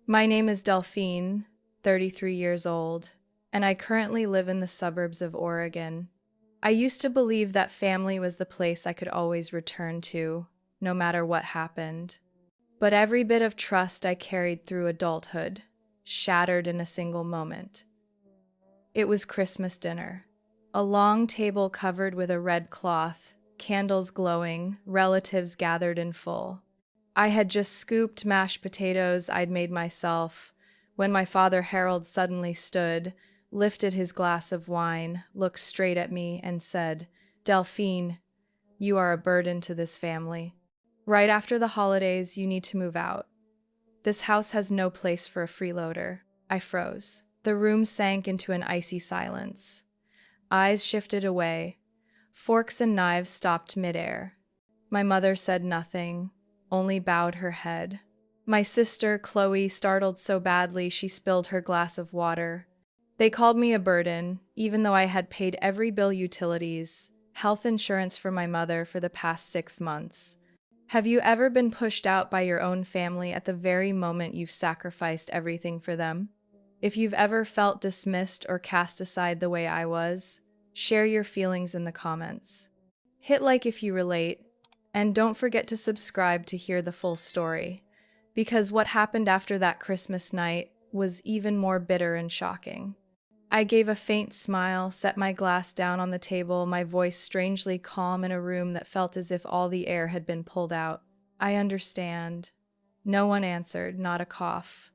My name is Delphine, 33 years old, and I currently live in the suburbs of Oregon. I used to believe that family was the place I could always return to, no matter what happened. But every bit of trust I carried through adulthood shattered in a single moment. It was Christmas dinner. A long table covered with a red cloth, candles glowing, relatives gathered in full. I had just scooped mashed potatoes I'd made myself when my father Harold suddenly stood, lifted his glass of wine, looked straight at me, and said, "Delphine, you are a burden to this family. Right after the holidays, you need to move out. This house has no place for a freeloader." I froze. The room sank into an icy silence. Eyes shifted away. Forks and knives stopped midair. My mother said nothing, only bowed her head. My sister, Chloe, startled so badly she spilled her glass of water. They called me a burden, even though I had paid every bill, utilities, health insurance for my mother for the past 6 months. Have you ever been pushed out by your own family at the very moment you've sacrificed everything for them? If you've ever felt dismissed or cast aside the way I was, share your feelings in the comments. Hit like if you relate, and don't forget to subscribe to hear the full story, because what happened after that Christmas night was even more bitter and shocking. I gave a faint smile, set my glass down on the table, my voice strangely calm in a room that felt as if all the air had been pulled out. "I understand." No one answered, not a cough.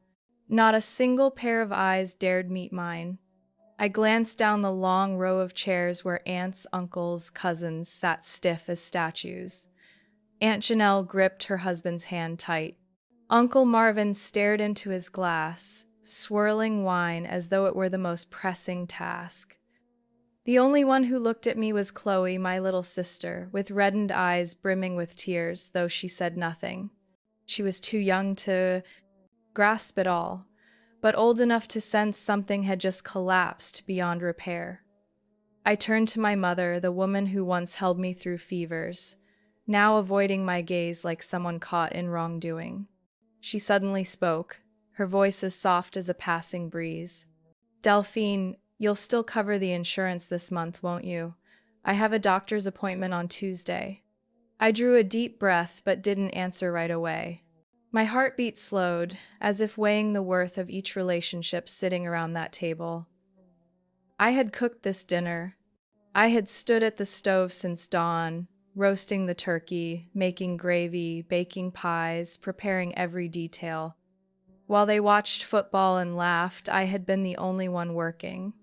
Not a single pair of eyes dared meet mine. I glanced down the long row of chairs where aunts, uncles, cousins sat stiff as statues. Aunt Janelle gripped her husband's hand tight. Uncle Marvin stared into his glass, swirling wine as though it were the most pressing task. The only one who looked at me was Chloe, my little sister, with reddened eyes brimming with tears, though she said nothing. She was too young to grasp it all, but old enough to sense something had just collapsed beyond repair. I turned to my mother, the woman who once held me through fevers, now avoiding my gaze like someone caught in wrongdoing. She suddenly spoke, her voice as soft as a passing breeze. "Delphine, you'll still cover the insurance this month, won't you? I have a doctor's appointment on Tuesday." I drew a deep breath but didn't answer right away. My heartbeat slowed, as if weighing the worth of each relationship sitting around that table. I had cooked this dinner. I had stood at the stove since dawn, roasting the turkey, making gravy, baking pies, preparing every detail. While they watched football and laughed, I had been the only one working.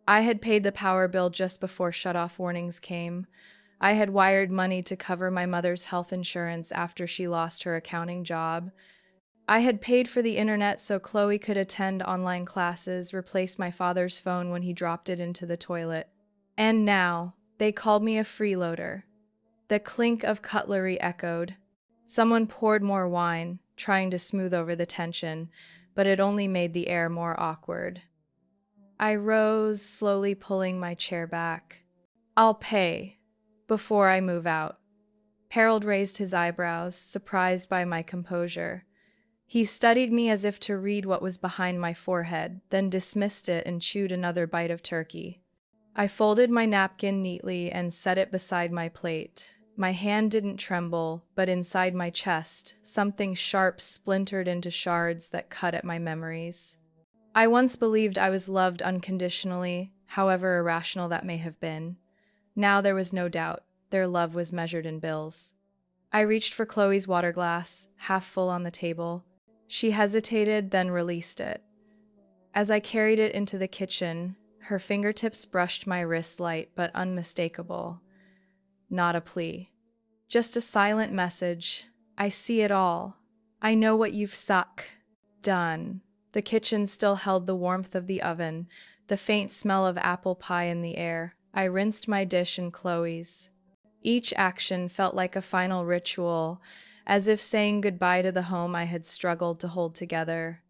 I had paid the power bill just before shutoff warnings came. I had wired money to cover my mother's health insurance after she lost her accounting job. I had paid for the internet so Chloe could attend online classes, replaced my father's phone when he dropped it into the toilet. And now, they called me a freeloader. The clink of cutlery echoed. Someone poured more wine, trying to smooth over the tension, but it only made the air more awkward. I rose, slowly pulling my chair back. "I'll pay, before I move out." Harold raised his eyebrows, surprised by my composure. He studied me as if to read what was behind my forehead, then dismissed it and chewed another bite of turkey. I folded my napkin neatly and set it beside my plate. My hand didn't tremble, but inside my chest, something sharp splintered into shards that cut at my memories. I once believed I was loved unconditionally, however irrational that may have been. Now there was no doubt, their love was measured in bills. I reached for Chloe's water glass, half full on the table. She hesitated, then released it. As I carried it into the kitchen, her fingertips brushed my wrist light but unmistakable. Not a plea. Just a silent message. "I see it all. I know what you've done." The kitchen still held the warmth of the oven, the faint smell of apple pie in the air. I rinsed my dish and Chloe's. Each action felt like a final ritual, as if saying goodbye to the home I had struggled to hold together.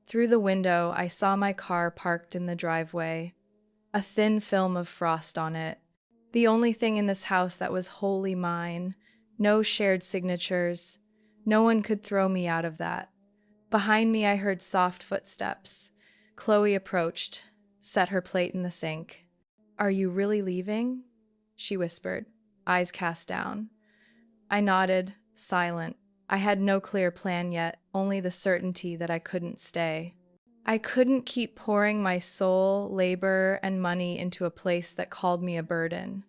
Through the window, I saw my car parked in the driveway, a thin film of frost on it. The only thing in this house that was wholly mine. No shared signatures. No one could throw me out of that. Behind me, I heard soft footsteps. Chloe approached, set her plate in the sink. Are you really leaving? She whispered, eyes cast down. I nodded, silent. I had no clear plan yet, only the certainty that I couldn't stay. I couldn't keep pouring my soul, labor, and money into a place that called me a burden.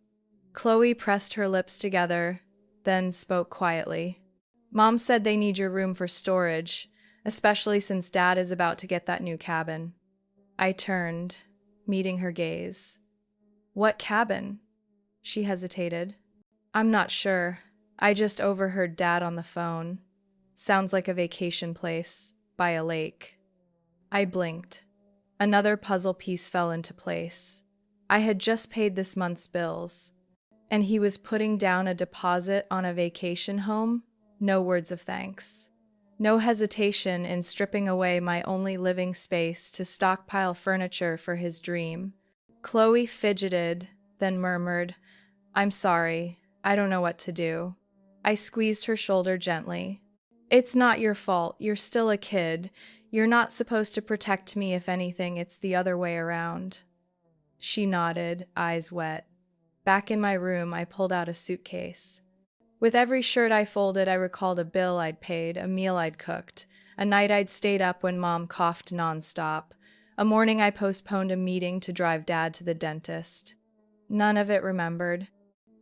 Chloe pressed her lips together, then spoke quietly. Mom said they need your room for storage, especially since Dad is about to get that new cabin. I turned, meeting her gaze. What cabin? She hesitated. I'm not sure. I just overheard Dad on the phone. Sounds like a vacation place, by a lake. I blinked. Another puzzle piece fell into place. I had just paid this month's bills, and he was putting down a deposit on a vacation home? No words of thanks. No hesitation in stripping away my only living space to stockpile furniture for his dream. Chloe fidgeted, then murmured, I'm sorry, I don't know what to do. I squeezed her shoulder gently. It's not your fault, you're still a kid. You're not supposed to protect me. If anything, it's the other way around. She nodded, eyes wet. Back in my room, I pulled out a suitcase. With every shirt I folded, I recalled a bill I'd paid, a meal I'd cooked, a night I'd stayed up when Mom coughed nonstop, a morning I postponed a meeting to drive Dad to the dentist. None of it remembered.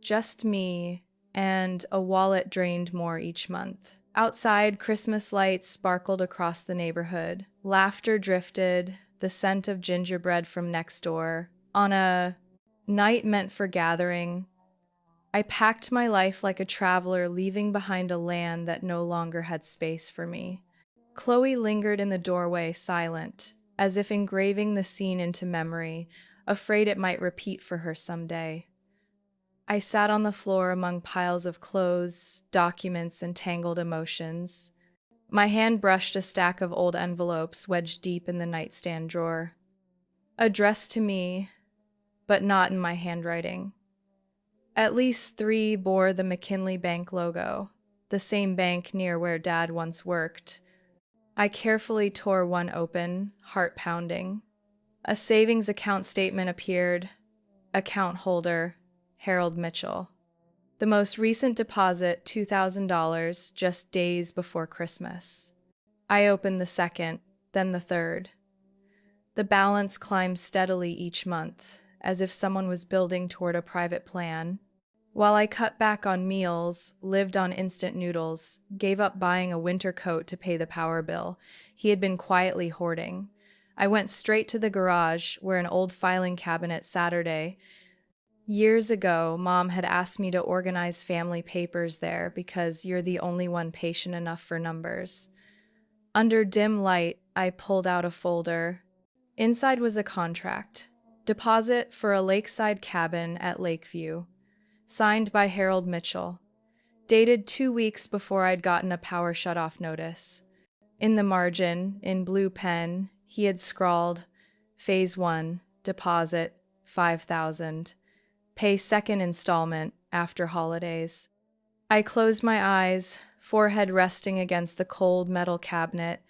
Just me, and a wallet drained more each month. Outside, Christmas lights sparkled across the neighborhood. Laughter drifted, the scent of gingerbread from next door. On a night meant for gathering, I packed my life like a traveler, leaving behind a land that no longer had space for me. Chloe lingered in the doorway, silent, as if engraving the scene into memory, afraid it might repeat for her someday. I sat on the floor among piles of clothes, documents, and tangled emotions. My hand brushed a stack of old envelopes wedged deep in the nightstand drawer. Addressed to me, but not in my handwriting. At least 3 bore the McKinley Bank logo, the same bank near where Dad once worked. I carefully tore one open, heart pounding. A savings account statement appeared. Account holder, Harold Mitchell. The most recent deposit, $2,000, just days before Christmas. I opened the second, then the third. The balance climbed steadily each month, as if someone was building toward a private plan. While I cut back on meals, lived on instant noodles, gave up buying a winter coat to pay the power bill he had been quietly hoarding, I went straight to the garage where an old filing cabinet Saturday. Years ago, Mom had asked me to organize family papers there because you're the only one patient enough for numbers. Under dim light, I pulled out a folder. Inside was a contract. Deposit for a lakeside cabin at Lakeview. Signed by Harold Mitchell. Dated 2 weeks before I'd gotten a power shutoff notice. In the margin, in blue pen, he had scrawled, Phase 1, deposit, $5,000. Pay second installment after holidays. I closed my eyes, forehead resting against the cold metal cabinet.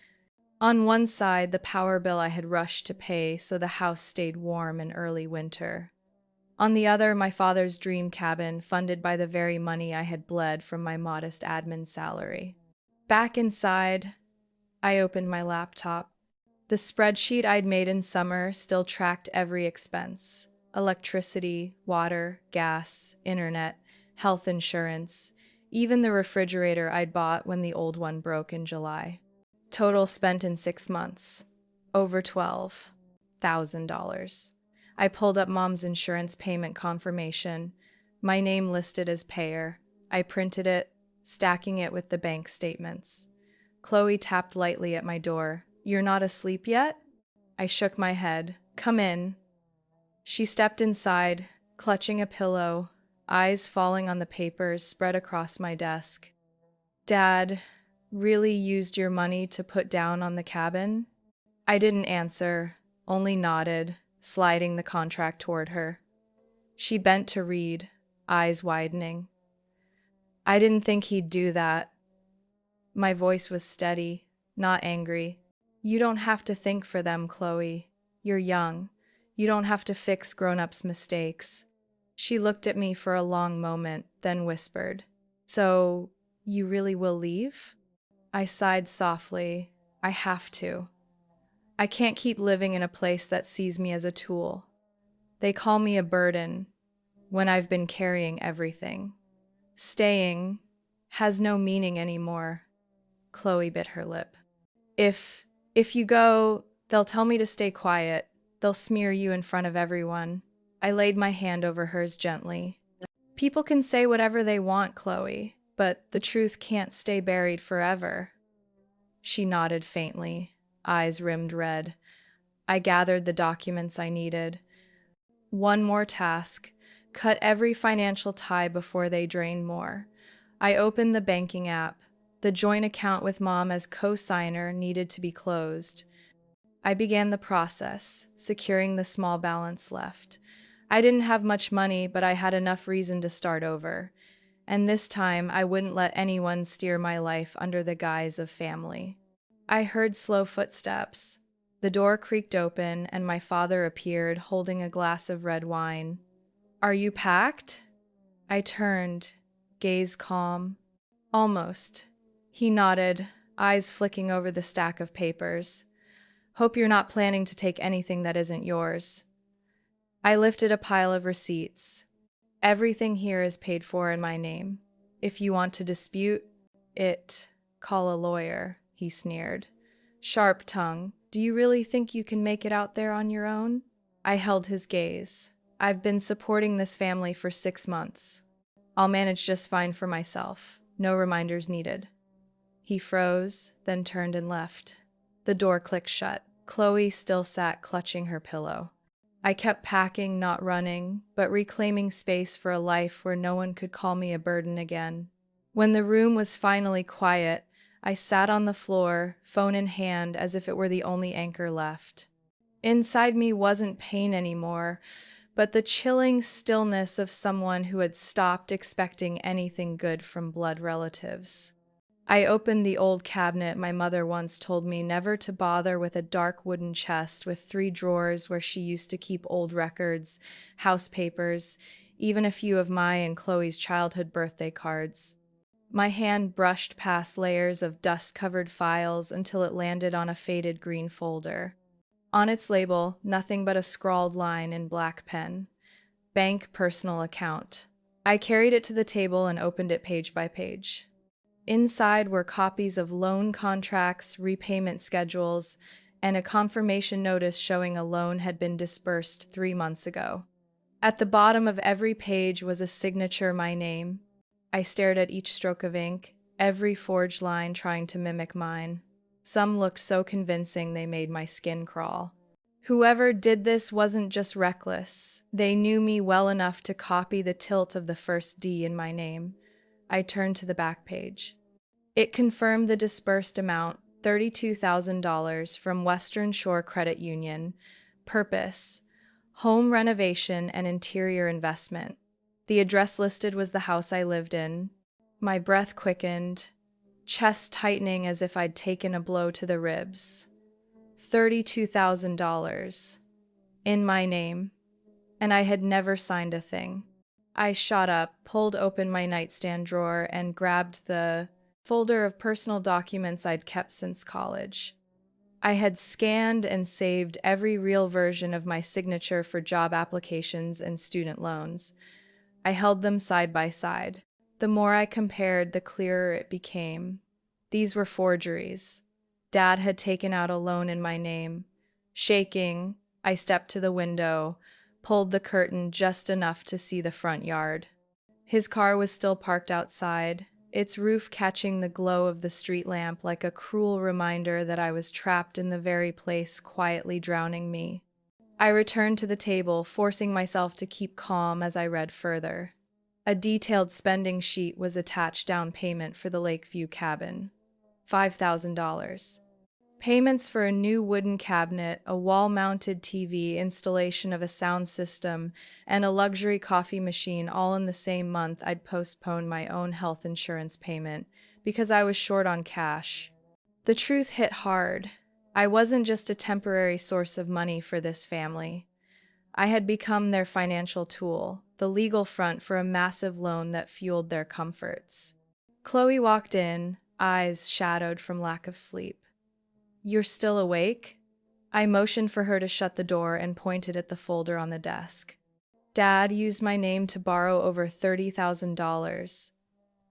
On one side, the power bill I had rushed to pay so the house stayed warm in early winter. On the other, my father's dream cabin, funded by the very money I had bled from my modest admin salary. Back inside, I opened my laptop. The spreadsheet I'd made in summer still tracked every expense. Electricity, water, gas, internet, health insurance, even the refrigerator I'd bought when the old one broke in July. Total spent in 6 months. Over $12,000. I pulled up Mom's insurance payment confirmation. My name listed as payer. I printed it, stacking it with the bank statements. Chloe tapped lightly at my door. You're not asleep yet? I shook my head. Come in. She stepped inside, clutching a pillow, eyes falling on the papers spread across my desk. Dad really used your money to put down on the cabin? I didn't answer, only nodded, sliding the contract toward her. She bent to read, eyes widening. I didn't think he'd do that. My voice was steady. not angry. You don't have to think for them, Chloe. You're young. You don't have to fix grown-ups' mistakes. She looked at me for a long moment, then whispered, "So, you really will leave?" I sighed softly. I have to. I can't keep living in a place that sees me as a tool. They call me a burden when I've been carrying everything. Staying has no meaning anymore. Chloe bit her lip. If if you go, they'll tell me to stay quiet. They'll smear you in front of everyone. I laid my hand over hers gently. People can say whatever they want, Chloe, but the truth can't stay buried forever. She nodded faintly, eyes rimmed red. I gathered the documents I needed. One more task: cut every financial tie before they drain more. I opened the banking app. The joint account with Mom as co-signer needed to be closed. I began the process, securing the small balance left. I didn't have much money, but I had enough reason to start over. And this time, I wouldn't let anyone steer my life under the guise of family. I heard slow footsteps. The door creaked open, and my father appeared, holding a glass of red wine. "Are you packed?" I turned, gaze calm. "Almost." He nodded, eyes flicking over the stack of papers. "Hope you're not planning to take anything that isn't yours." I lifted a pile of receipts. "Everything here is paid for in my name. If you want to dispute it, call a lawyer," he sneered. Sharp tongue. "Do you really think you can make it out there on your own?" I held his gaze. "I've been supporting this family for 6 months. I'll manage just fine for myself. No reminders needed." He froze, then turned and left. The door clicked shut. Chloe still sat clutching her pillow. I kept packing, not running, but reclaiming space for a life where no one could call me a burden again. When the room was finally quiet, I sat on the floor, phone in hand, as if it were the only anchor left. Inside me wasn't pain anymore, but the chilling stillness of someone who had stopped expecting anything good from blood relatives. I opened the old cabinet my mother once told me never to bother with, a dark wooden chest with 3 drawers where she used to keep old records, house papers, even a few of my and Chloe's childhood birthday cards. My hand brushed past layers of dust-covered files until it landed on a faded green folder. On its label, nothing but a scrawled line in black pen. Bank personal account. I carried it to the table and opened it page by page. Inside were copies of loan contracts, repayment schedules, and a confirmation notice showing a loan had been disbursed 3 months ago. At the bottom of every page was a signature, my name. I stared at each stroke of ink, every forged line trying to mimic mine. Some looked so convincing they made my skin crawl. Whoever did this wasn't just reckless. They knew me well enough to copy the tilt of the first D in my name. I turned to the back page. It confirmed the disbursed amount, $32,000 from Western Shore Credit Union. Purpose: home renovation and interior investment. The address listed was the house I lived in. My breath quickened, chest tightening as if I'd taken a blow to the ribs. $32,000 in my name, and I had never signed a thing. I shot up, pulled open my nightstand drawer, and grabbed the folder of personal documents I'd kept since college. I had scanned and saved every real version of my signature for job applications and student loans. I held them side by side. The more I compared, the clearer it became. These were forgeries. Dad had taken out a loan in my name. Shaking, I stepped to the window, pulled the curtain just enough to see the front yard. His car was still parked outside, its roof catching the glow of the street lamp like a cruel reminder that I was trapped in the very place quietly drowning me. I returned to the table, forcing myself to keep calm as I read further. A detailed spending sheet was attached: down payment for the Lakeview cabin, $5,000. Payments for a new wooden cabinet, a wall-mounted TV, installation of a sound system, and a luxury coffee machine, all in the same month. I'd postponed my own health insurance payment because I was short on cash. The truth hit hard. I wasn't just a temporary source of money for this family. I had become their financial tool, the legal front for a massive loan that fueled their comforts. Chloe walked in, eyes shadowed from lack of sleep. "You're still awake?" I motioned for her to shut the door and pointed at the folder on the desk. "Dad used my name to borrow over $30,000,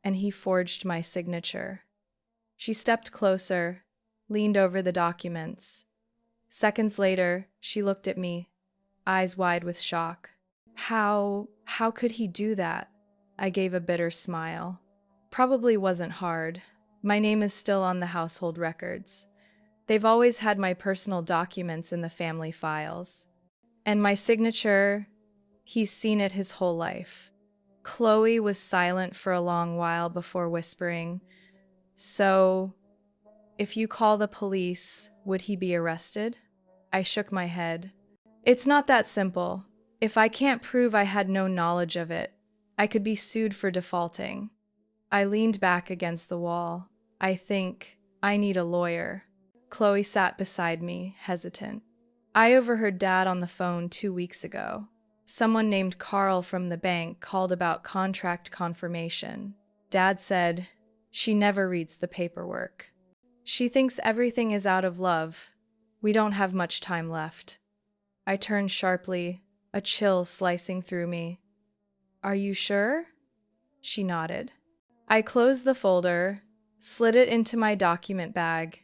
and he forged my signature." She stepped closer, leaned over the documents. Seconds later, she looked at me, eyes wide with shock. How could he do that?" I gave a bitter smile. "Probably wasn't hard. My name is still on the household records. They've always had my personal documents in the family files. And my signature, he's seen it his whole life." Chloe was silent for a long while before whispering, "So, if you call the police, would he be arrested?" I shook my head. "It's not that simple. If I can't prove I had no knowledge of it, I could be sued for defaulting." I leaned back against the wall. "I think I need a lawyer." Chloe sat beside me, hesitant. "I overheard Dad on the phone 2 weeks ago. Someone named Carl from the bank called about contract confirmation. Dad said, she never reads the paperwork. She thinks everything is out of love. We don't have much time left." I turned sharply, a chill slicing through me. "Are you sure?" She nodded. I closed the folder, slid it into my document bag,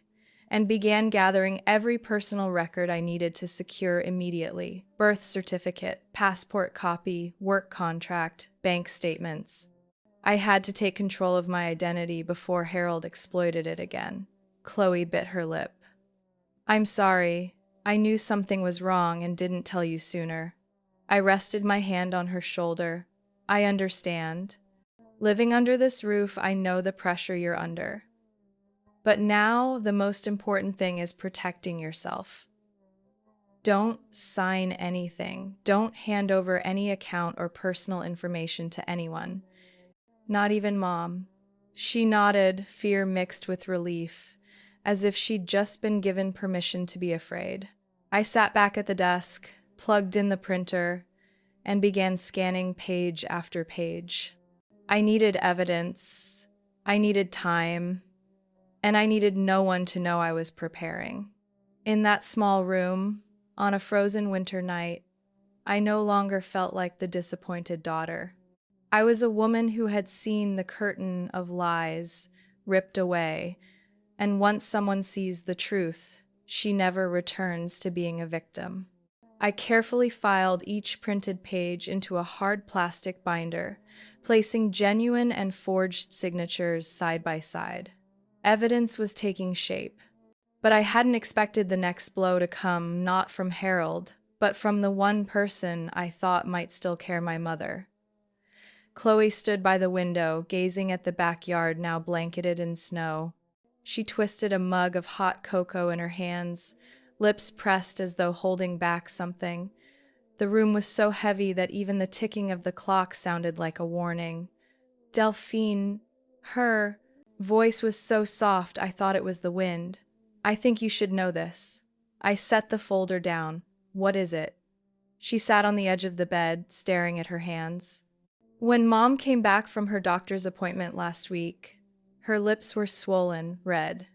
and began gathering every personal record I needed to secure immediately: birth certificate, passport copy, work contract, bank statements. I had to take control of my identity before Harold exploited it again. Chloe bit her lip. "I'm sorry. I knew something was wrong and didn't tell you sooner." I rested my hand on her shoulder. "I understand. Living under this roof, I know the pressure you're under. But now the most important thing is protecting yourself. Don't sign anything. Don't hand over any account or personal information to anyone. Not even Mom." She nodded, fear mixed with relief, as if she'd just been given permission to be afraid. I sat back at the desk, plugged in the printer, and began scanning page after page. I needed evidence, I needed time, and I needed no one to know I was preparing. In that small room, on a frozen winter night, I no longer felt like the disappointed daughter. I was a woman who had seen the curtain of lies ripped away, and once someone sees the truth, she never returns to being a victim. I carefully filed each printed page into a hard plastic binder, placing genuine and forged signatures side by side. Evidence was taking shape, but I hadn't expected the next blow to come not from Harold, but from the one person I thought might still care: my mother. Chloe stood by the window, gazing at the backyard now blanketed in snow. She twisted a mug of hot cocoa in her hands, lips pressed as though holding back something. The room was so heavy that even the ticking of the clock sounded like a warning. "Delphine," her voice was so soft I thought it was the wind. "I think you should know this." I set the folder down. "What is it?" She sat on the edge of the bed, staring at her hands. "When Mom came back from her doctor's appointment last week, her lips were swollen, red.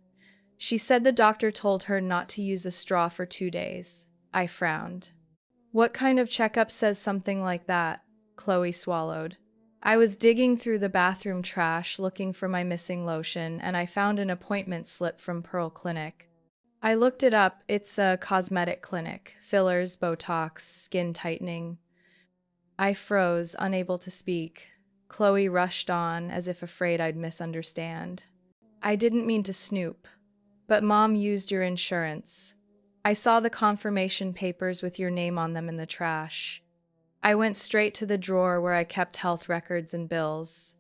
She said the doctor told her not to use a straw for 2 days." I frowned. "What kind of checkup says something like that?" Chloe swallowed. "I was digging through the bathroom trash looking for my missing lotion, and I found an appointment slip from Pearl Clinic. I looked it up. It's a cosmetic clinic. Fillers, Botox, skin tightening." I froze, unable to speak. Chloe rushed on, as if afraid I'd misunderstand. "I didn't mean to snoop, but Mom used your insurance. I saw the confirmation papers with your name on them in the trash. I went straight to the drawer where I kept health records and bills."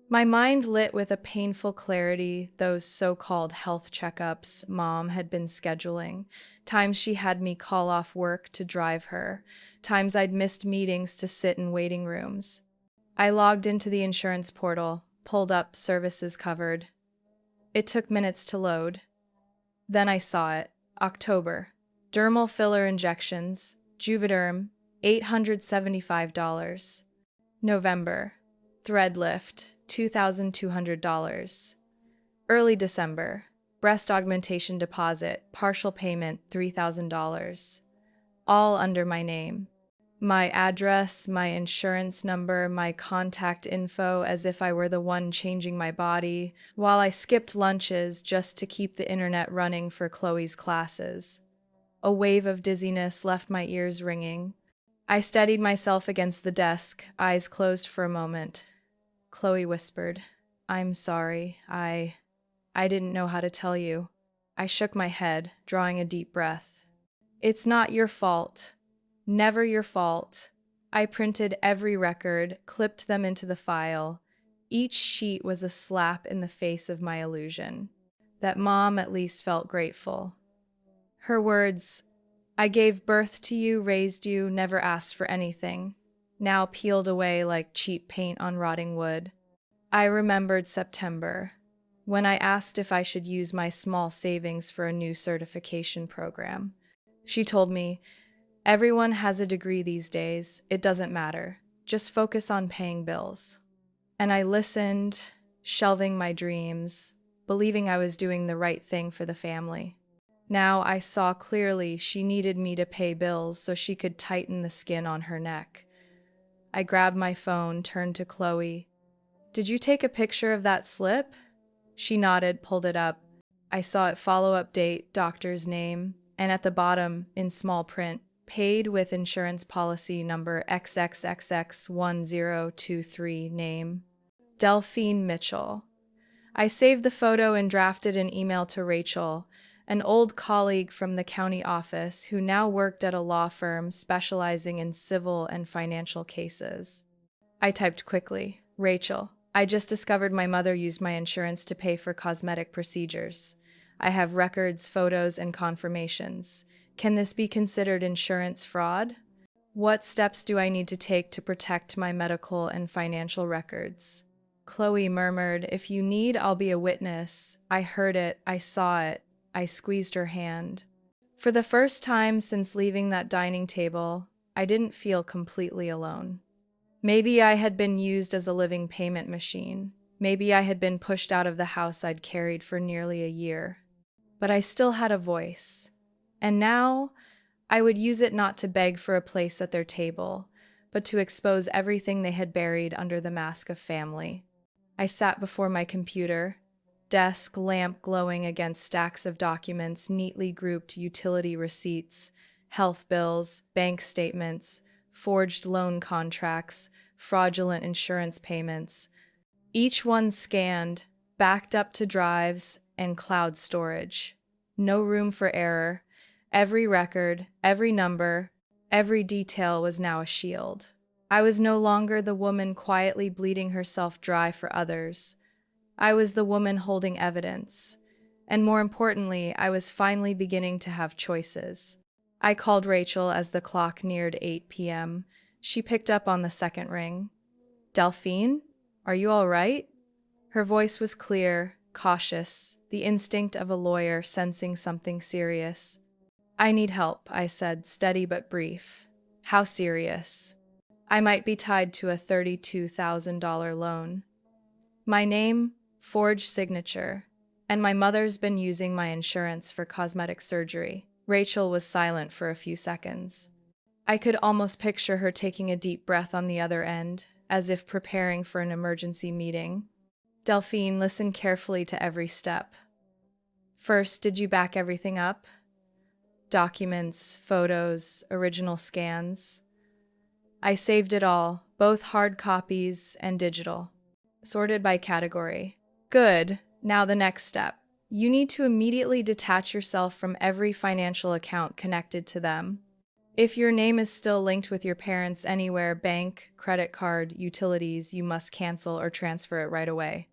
My mind lit with a painful clarity. Those so-called health checkups Mom had been scheduling, times she had me call off work to drive her, times I'd missed meetings to sit in waiting rooms. I logged into the insurance portal, pulled up services covered. It took minutes to load. Then I saw it. October. Dermal filler injections, Juvederm, $875. November. Thread lift, $2,200. Early December. Breast augmentation deposit, partial payment, $3,000. All under my name. My address, my insurance number, my contact info, as if I were the one changing my body, while I skipped lunches just to keep the internet running for Chloe's classes. A wave of dizziness left my ears ringing. I steadied myself against the desk, eyes closed for a moment. Chloe whispered, "I'm sorry. I didn't know how to tell you." I shook my head, drawing a deep breath. "It's not your fault. Never your fault." I printed every record, clipped them into the file. Each sheet was a slap in the face of my illusion. That Mom at least felt grateful. Her words, "I gave birth to you, raised you, never asked for anything," now peeled away like cheap paint on rotting wood. I remembered September, when I asked if I should use my small savings for a new certification program. She told me, "Everyone has a degree these days. It doesn't matter. Just focus on paying bills." And I listened, shelving my dreams, believing I was doing the right thing for the family. Now I saw clearly she needed me to pay bills so she could tighten the skin on her neck. I grabbed my phone, turned to Chloe. "Did you take a picture of that slip?" She nodded, pulled it up. I saw it follow-up date, doctor's name, and at the bottom, in small print, paid with insurance policy number XXXX1023 name. Delphine Mitchell. I saved the photo and drafted an email to Rachel, an old colleague from the county office who now worked at a law firm specializing in civil and financial cases. I typed quickly, "Rachel, I just discovered my mother used my insurance to pay for cosmetic procedures. I have records, photos, and confirmations. Can this be considered insurance fraud? What steps do I need to take to protect my medical and financial records?" Chloe murmured, "If you need, I'll be a witness." I heard it, I saw it. I squeezed her hand. For the first time since leaving that dining table, I didn't feel completely alone. Maybe I had been used as a living payment machine. Maybe I had been pushed out of the house I'd carried for nearly a year. But I still had a voice. And now, I would use it not to beg for a place at their table, but to expose everything they had buried under the mask of family. I sat before my computer, desk lamp glowing against stacks of documents, neatly grouped utility receipts, health bills, bank statements, forged loan contracts, fraudulent insurance payments. Each one scanned, backed up to drives and cloud storage. No room for error. Every record, every number, every detail was now a shield. I was no longer the woman quietly bleeding herself dry for others. I was the woman holding evidence. And more importantly, I was finally beginning to have choices. I called Rachel as the clock neared 8 p.m. She picked up on the second ring. "Delphine, are you all right?" Her voice was clear, cautious, the instinct of a lawyer sensing something serious. "I need help," I said, steady but brief. "How serious?" "I might be tied to a $32,000 loan. My name, forged signature, and my mother's been using my insurance for cosmetic surgery." Rachel was silent for a few seconds. I could almost picture her taking a deep breath on the other end, as if preparing for an emergency meeting. "Delphine, listen carefully to every step. First, did you back everything up? Documents, photos, original scans?" "I saved it all, both hard copies and digital. Sorted by category." "Good. Now the next step. You need to immediately detach yourself from every financial account connected to them. If your name is still linked with your parents anywhere, bank, credit card, utilities, you must cancel or transfer it right away.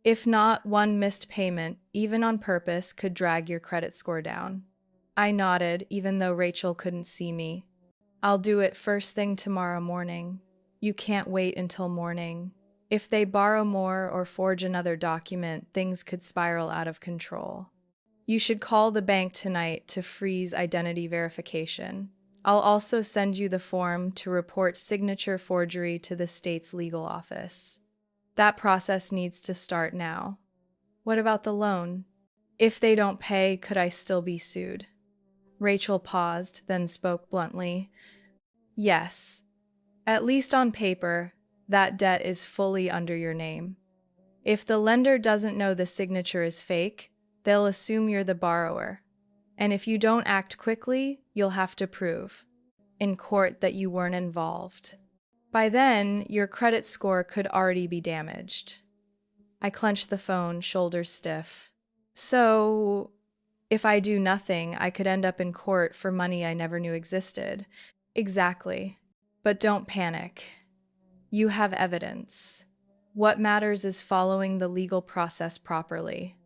If not, one missed payment, even on purpose, could drag your credit score down." I nodded, even though Rachel couldn't see me. "I'll do it first thing tomorrow morning." "You can't wait until morning. If they borrow more or forge another document, things could spiral out of control." You should call the bank tonight to freeze identity verification. I'll also send you the form to report signature forgery to the state's legal office. That process needs to start now. What about the loan? If they don't pay, could I still be sued? Rachel paused, then spoke bluntly. Yes. At least on paper, that debt is fully under your name. If the lender doesn't know the signature is fake, they'll assume you're the borrower. And if you don't act quickly, you'll have to prove in court that you weren't involved. By then, your credit score could already be damaged. I clenched the phone, shoulders stiff. So, if I do nothing, I could end up in court for money I never knew existed. Exactly. But don't panic. You have evidence. What matters is following the legal process properly.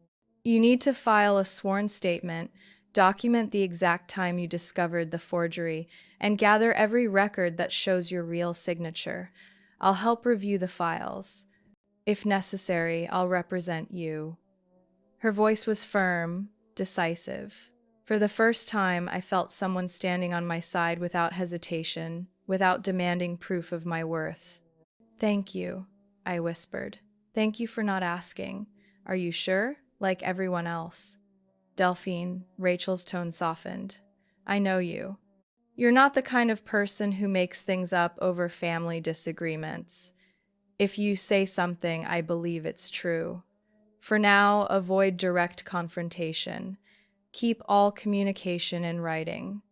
You need to file a sworn statement, document the exact time you discovered the forgery, and gather every record that shows your real signature. I'll help review the files. If necessary, I'll represent you. Her voice was firm, decisive. For the first time, I felt someone standing on my side without hesitation, without demanding proof of my worth. Thank you, I whispered. Thank you for not asking. Are you sure? Like everyone else. Delphine, Rachel's tone softened. I know you. You're not the kind of person who makes things up over family disagreements. If you say something, I believe it's true. For now, avoid direct confrontation. Keep all communication in writing.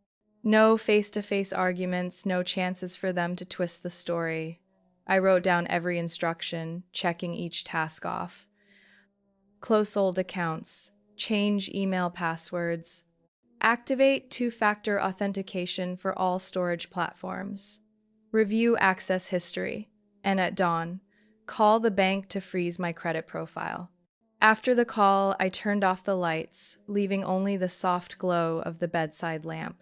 No face-to-face arguments, no chances for them to twist the story. I wrote down every instruction, checking each task off. Close old accounts. Change email passwords. Activate two-factor authentication for all storage platforms. Review access history. And at dawn, call the bank to freeze my credit profile. After the call, I turned off the lights, leaving only the soft glow of the bedside lamp.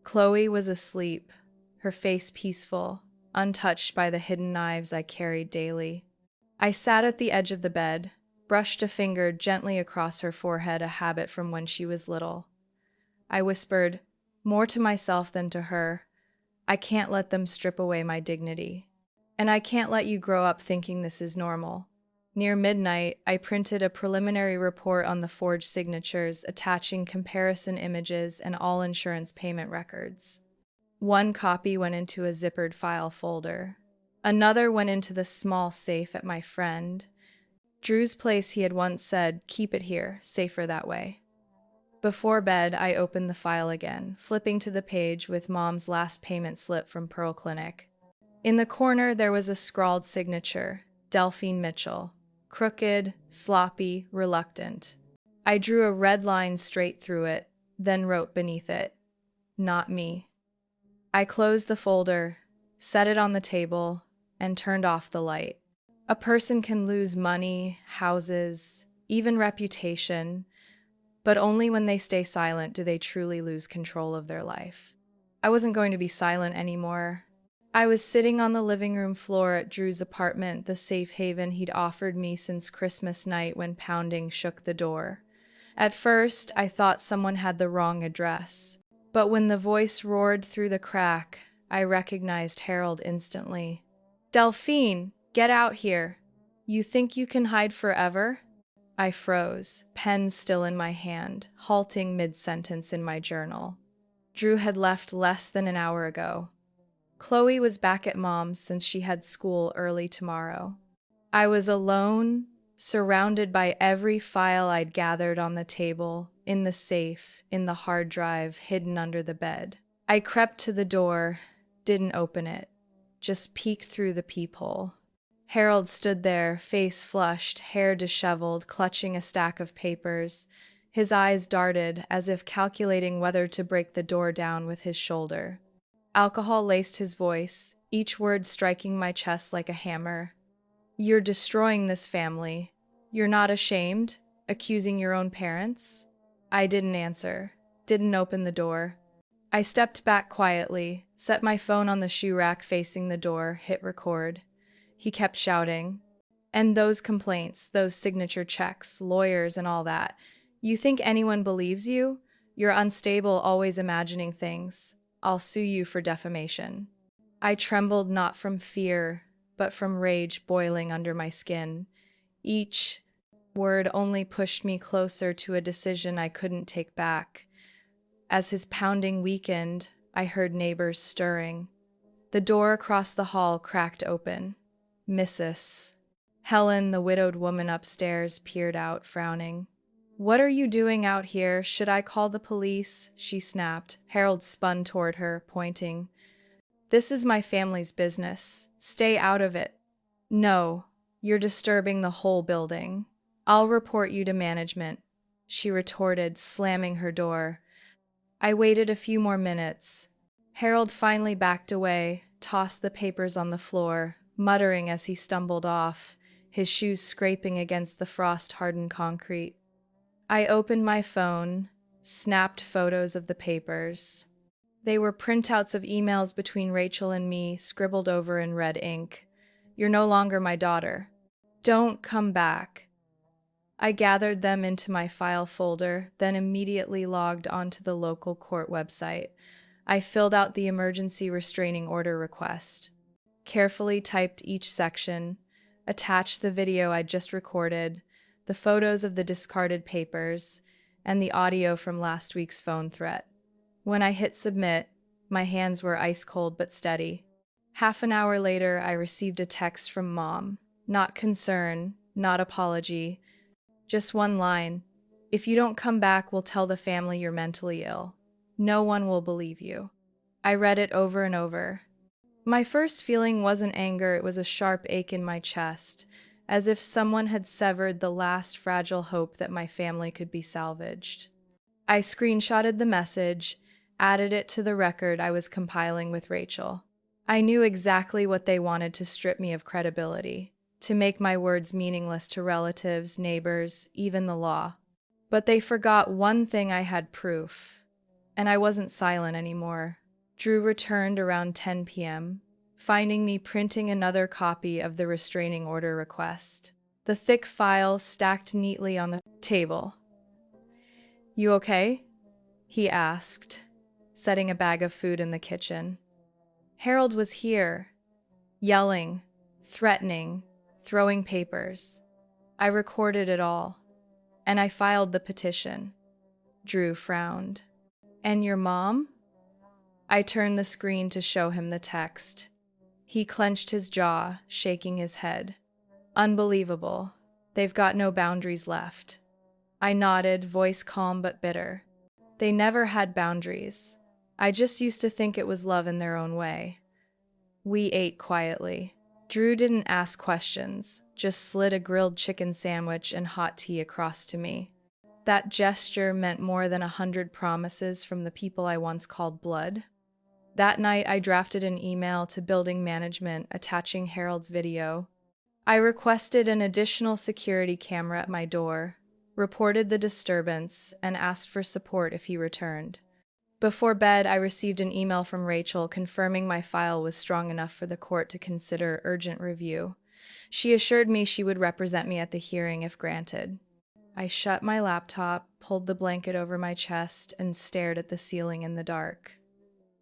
Chloe was asleep, her face peaceful, untouched by the hidden knives I carried daily. I sat at the edge of the bed, brushed a finger gently across her forehead, a habit from when she was little. I whispered, more to myself than to her, I can't let them strip away my dignity. And I can't let you grow up thinking this is normal. Near midnight, I printed a preliminary report on the forged signatures, attaching comparison images and all insurance payment records. One copy went into a zippered file folder. Another went into the small safe at my friend Drew's place. He had once said, keep it here, safer that way. Before bed, I opened the file again, flipping to the page with Mom's last payment slip from Pearl Clinic. In the corner, there was a scrawled signature, Delphine Mitchell. Crooked, sloppy, reluctant. I drew a red line straight through it, then wrote beneath it, not me. I closed the folder, set it on the table, and turned off the light. A person can lose money, houses, even reputation, but only when they stay silent do they truly lose control of their life. I wasn't going to be silent anymore. I was sitting on the living room floor at Drew's apartment, the safe haven he'd offered me since Christmas night when pounding shook the door. At first, I thought someone had the wrong address, but when the voice roared through the crack, I recognized Harold instantly. Delphine, get out here. You think you can hide forever? I froze, pen still in my hand, halting mid-sentence in my journal. Drew had left less than an hour ago. Chloe was back at Mom's since she had school early tomorrow. I was alone, surrounded by every file I'd gathered on the table, in the safe, in the hard drive, hidden under the bed. I crept to the door, didn't open it, just peeked through the peephole. Harold stood there, face flushed, hair disheveled, clutching a stack of papers. His eyes darted, as if calculating whether to break the door down with his shoulder. Alcohol laced his voice, each word striking my chest like a hammer. You're destroying this family. You're not ashamed, accusing your own parents? I didn't answer, didn't open the door. I stepped back quietly, set my phone on the shoe rack facing the door, hit record. He kept shouting. And those complaints, those signature checks, lawyers and all that. You think anyone believes you? You're unstable, always imagining things. I'll sue you for defamation. I trembled not from fear, but from rage boiling under my skin. Each word only pushed me closer to a decision I couldn't take back. As his pounding weakened, I heard neighbors stirring. The door across the hall cracked open. Mrs. Helen, the widowed woman upstairs, peered out, frowning. "What are you doing out here? Should I call the police?" she snapped. Harold spun toward her, pointing. "This is my family's business. Stay out of it." "No, you're disturbing the whole building. I'll report you to management," she retorted, slamming her door. I waited a few more minutes. Harold finally backed away, tossed the papers on the floor, muttering as he stumbled off, his shoes scraping against the frost-hardened concrete. I opened my phone, snapped photos of the papers. They were printouts of emails between Rachel and me, scribbled over in red ink. "You're no longer my daughter. Don't come back." I gathered them into my file folder, then immediately logged onto the local court website. I filled out the emergency restraining order request, carefully typed each section, attached the video I'd just recorded, the photos of the discarded papers, and the audio from last week's phone threat. When I hit submit, my hands were ice cold but steady. Half an hour later, I received a text from Mom. Not concern, not apology, just one line. "If you don't come back, we'll tell the family you're mentally ill. No one will believe you." I read it over and over. My first feeling wasn't anger, it was a sharp ache in my chest, as if someone had severed the last fragile hope that my family could be salvaged. I screenshotted the message, added it to the record I was compiling with Rachel. I knew exactly what they wanted: to strip me of credibility, to make my words meaningless to relatives, neighbors, even the law. But they forgot one thing: I had proof. And I wasn't silent anymore. Drew returned around 10 p.m., finding me printing another copy of the restraining order request, the thick file stacked neatly on the table. "You okay?" he asked, setting a bag of food in the kitchen. Harold was here, yelling, threatening, throwing papers. I recorded it all, and I filed the petition. Drew frowned. "And your mom?" I turned the screen to show him the text. He clenched his jaw, shaking his head. "Unbelievable. They've got no boundaries left." I nodded, voice calm but bitter. "They never had boundaries. I just used to think it was love in their own way." We ate quietly. Drew didn't ask questions, just slid a grilled chicken sandwich and hot tea across to me. That gesture meant more than 100 promises from the people I once called blood. That night, I drafted an email to building management attaching Harold's video. I requested an additional security camera at my door, reported the disturbance, and asked for support if he returned. Before bed, I received an email from Rachel confirming my file was strong enough for the court to consider urgent review. She assured me she would represent me at the hearing if granted. I shut my laptop, pulled the blanket over my chest, and stared at the ceiling in the dark.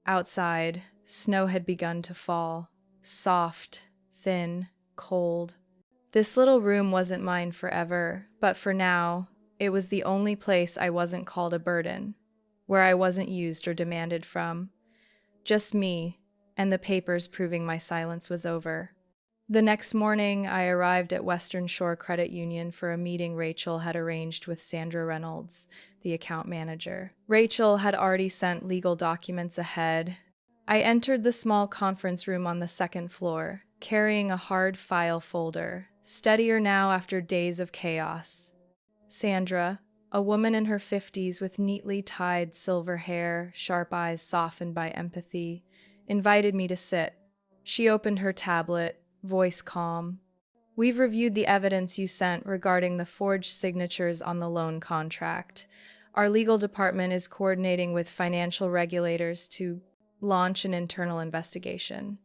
Outside, snow had begun to fall, soft, thin, cold. This little room wasn't mine forever, but for now, it was the only place I wasn't called a burden, where I wasn't used or demanded from. Just me, and the papers proving my silence was over. The next morning, I arrived at Western Shore Credit Union for a meeting Rachel had arranged with Sandra Reynolds, the account manager. Rachel had already sent legal documents ahead. I entered the small conference room on the second floor, carrying a hard file folder, steadier now after days of chaos. Sandra, a woman in her 50s with neatly tied silver hair, sharp eyes softened by empathy, invited me to sit. She opened her tablet, voice calm. "We've reviewed the evidence you sent regarding the forged signatures on the loan contract. Our legal department is coordinating with financial regulators to launch an internal investigation."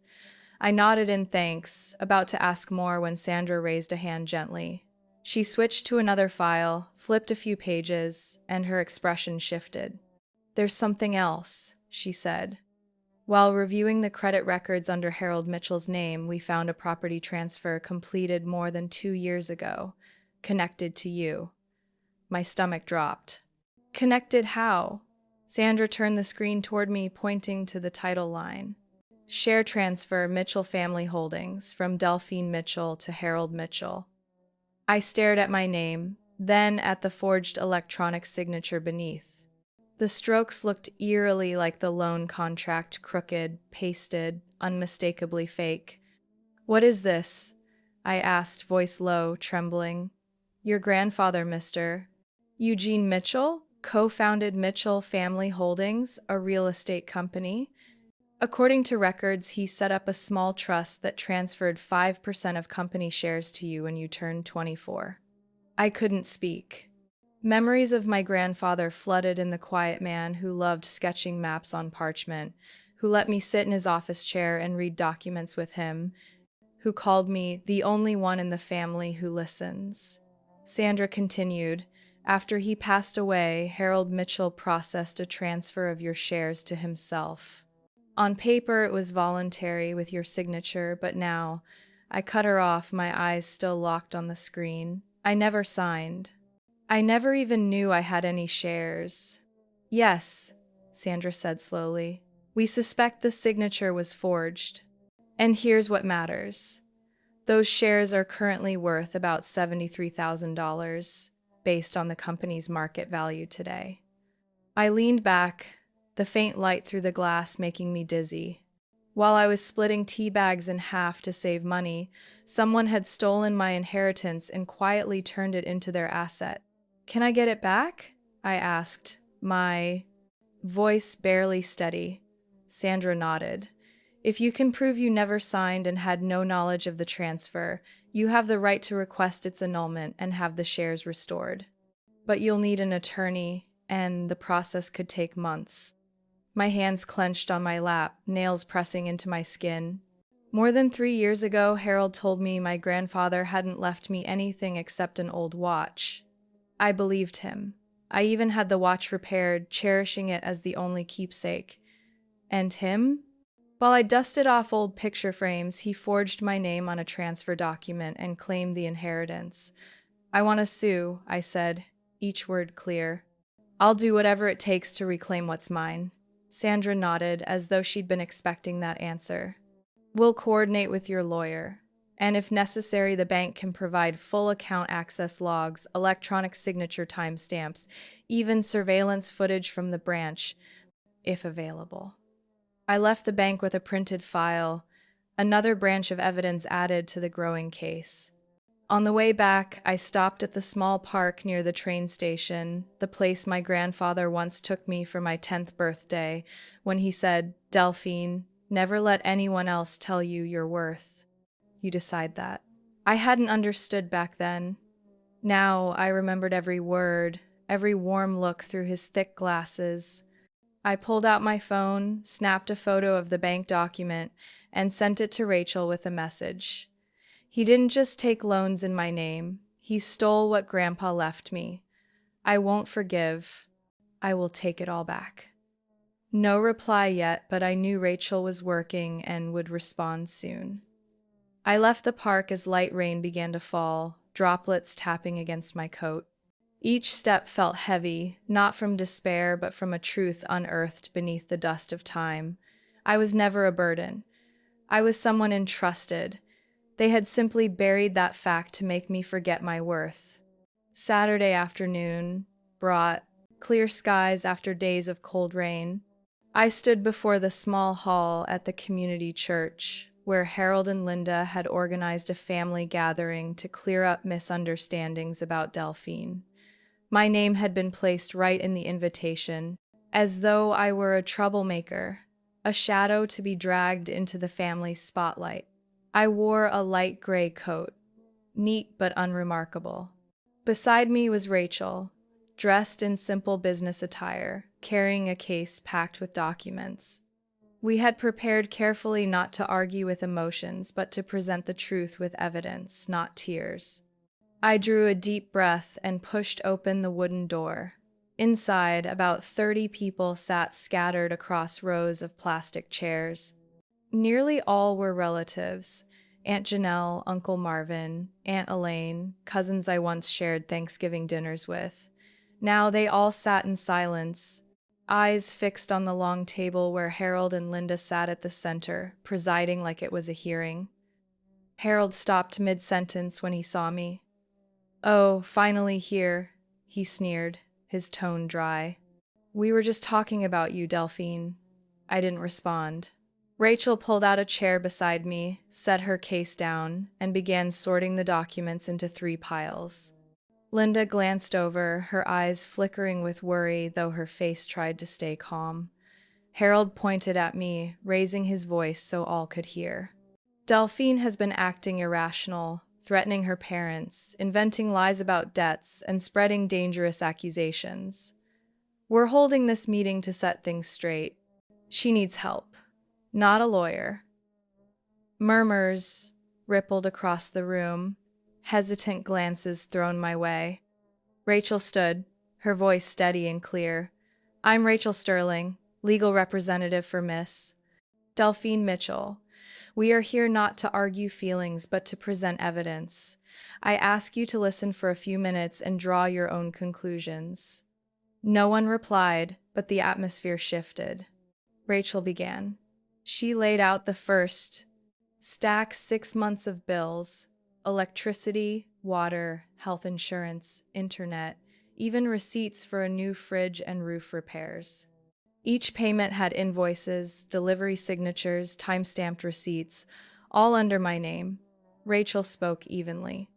I nodded in thanks, about to ask more when Sandra raised a hand gently. She switched to another file, flipped a few pages, and her expression shifted. "There's something else," she said. "While reviewing the credit records under Harold Mitchell's name, we found a property transfer completed more than 2 years ago, connected to you." My stomach dropped. "Connected how?" Sandra turned the screen toward me, pointing to the title line. "Share transfer, Mitchell Family Holdings, from Delphine Mitchell to Harold Mitchell." I stared at my name, then at the forged electronic signature beneath. The strokes looked eerily like the loan contract, crooked, pasted, unmistakably fake. "What is this?" I asked, voice low, trembling. "Your grandfather, Mr. Eugene Mitchell, co-founded Mitchell Family Holdings, a real estate company. According to records, he set up a small trust that transferred 5% of company shares to you when you turned 24. I couldn't speak. Memories of my grandfather flooded in, the quiet man who loved sketching maps on parchment, who let me sit in his office chair and read documents with him, who called me the only one in the family who listens. Sandra continued, "After he passed away, Harold Mitchell processed a transfer of your shares to himself. On paper, it was voluntary with your signature, but now—" I cut her off, my eyes still locked on the screen. "I never signed. I never even knew I had any shares." "Yes," Sandra said slowly. "We suspect the signature was forged. And here's what matters. Those shares are currently worth about $73,000, based on the company's market value today." I leaned back, the faint light through the glass making me dizzy. While I was splitting tea bags in half to save money, someone had stolen my inheritance and quietly turned it into their asset. "Can I get it back?" I asked, my voice barely steady. Sandra nodded. "If you can prove you never signed and had no knowledge of the transfer, you have the right to request its annulment and have the shares restored. But you'll need an attorney, and the process could take months." My hands clenched on my lap, nails pressing into my skin. More than 3 years ago, Harold told me my grandfather hadn't left me anything except an old watch. I believed him. I even had the watch repaired, cherishing it as the only keepsake. And him? While I dusted off old picture frames, he forged my name on a transfer document and claimed the inheritance. "I want to sue," I said, each word clear. "I'll do whatever it takes to reclaim what's mine." Sandra nodded, as though she'd been expecting that answer. "We'll coordinate with your lawyer. And if necessary, the bank can provide full account access logs, electronic signature timestamps, even surveillance footage from the branch, if available." I left the bank with a printed file, another branch of evidence added to the growing case. On the way back, I stopped at the small park near the train station, the place my grandfather once took me for my 10th birthday, when he said, "Delphine, never let anyone else tell you your worth. You decide that." I hadn't understood back then. Now I remembered every word, every warm look through his thick glasses. I pulled out my phone, snapped a photo of the bank document, and sent it to Rachel with a message. "He didn't just take loans in my name. He stole what Grandpa left me. I won't forgive. I will take it all back." No reply yet, but I knew Rachel was working and would respond soon. I left the park as light rain began to fall, droplets tapping against my coat. Each step felt heavy, not from despair, but from a truth unearthed beneath the dust of time. I was never a burden. I was someone entrusted. They had simply buried that fact to make me forget my worth. Saturday afternoon brought clear skies after days of cold rain. I stood before the small hall at the community church, where Harold and Linda had organized a family gathering to clear up misunderstandings about Delphine. My name had been placed right in the invitation, as though I were a troublemaker, a shadow to be dragged into the family's spotlight. I wore a light gray coat, neat but unremarkable. Beside me was Rachel, dressed in simple business attire, carrying a case packed with documents. We had prepared carefully not to argue with emotions, but to present the truth with evidence, not tears. I drew a deep breath and pushed open the wooden door. Inside, about 30 people sat scattered across rows of plastic chairs. Nearly all were relatives: Aunt Janelle, Uncle Marvin, Aunt Elaine, cousins I once shared Thanksgiving dinners with. Now they all sat in silence, eyes fixed on the long table where Harold and Linda sat at the center, presiding like it was a hearing. Harold stopped mid-sentence when he saw me. "Oh, finally here," he sneered, his tone dry. "We were just talking about you, Delphine." I didn't respond. Rachel pulled out a chair beside me, set her case down, and began sorting the documents into 3 piles. Linda glanced over, her eyes flickering with worry, though her face tried to stay calm. Harold pointed at me, raising his voice so all could hear. "Delphine has been acting irrational, threatening her parents, inventing lies about debts, and spreading dangerous accusations. We're holding this meeting to set things straight. She needs help, not a lawyer." Murmurs rippled across the room, hesitant glances thrown my way. Rachel stood, her voice steady and clear. "I'm Rachel Sterling, legal representative for Miss Delphine Mitchell. We are here not to argue feelings, but to present evidence. I ask you to listen for a few minutes and draw your own conclusions." No one replied, but the atmosphere shifted. Rachel began. She laid out the first stack: 6 months of bills, electricity, water, health insurance, internet, even receipts for a new fridge and roof repairs. Each payment had invoices, delivery signatures, time-stamped receipts, all under my name. Rachel spoke evenly.